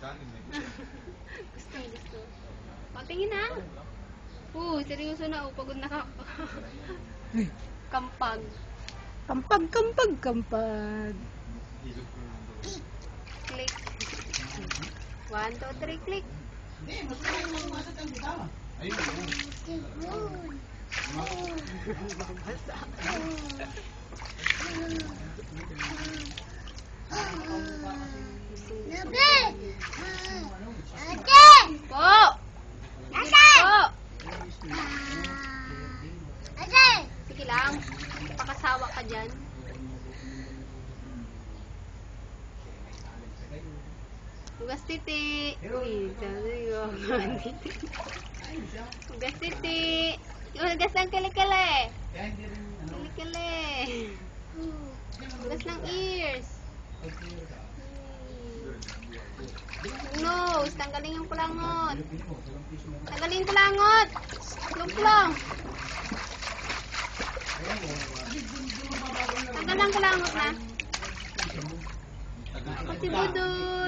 Gusto. Patingin na. Seryoso na. Pagod na ka. Kampag. Kampag. Click. 1, 2, 3, click. Sige lang. Pakasawa ka dyan. Hugas titi. Hugas titi. Hugas ng kili-kili. Kili-kili. Hugas ng ears. Nose. Tanggalin yung kulangot. Tanggalin yung kulangot. Plong-plong. Tanggal ang kulangot na. Pati budol.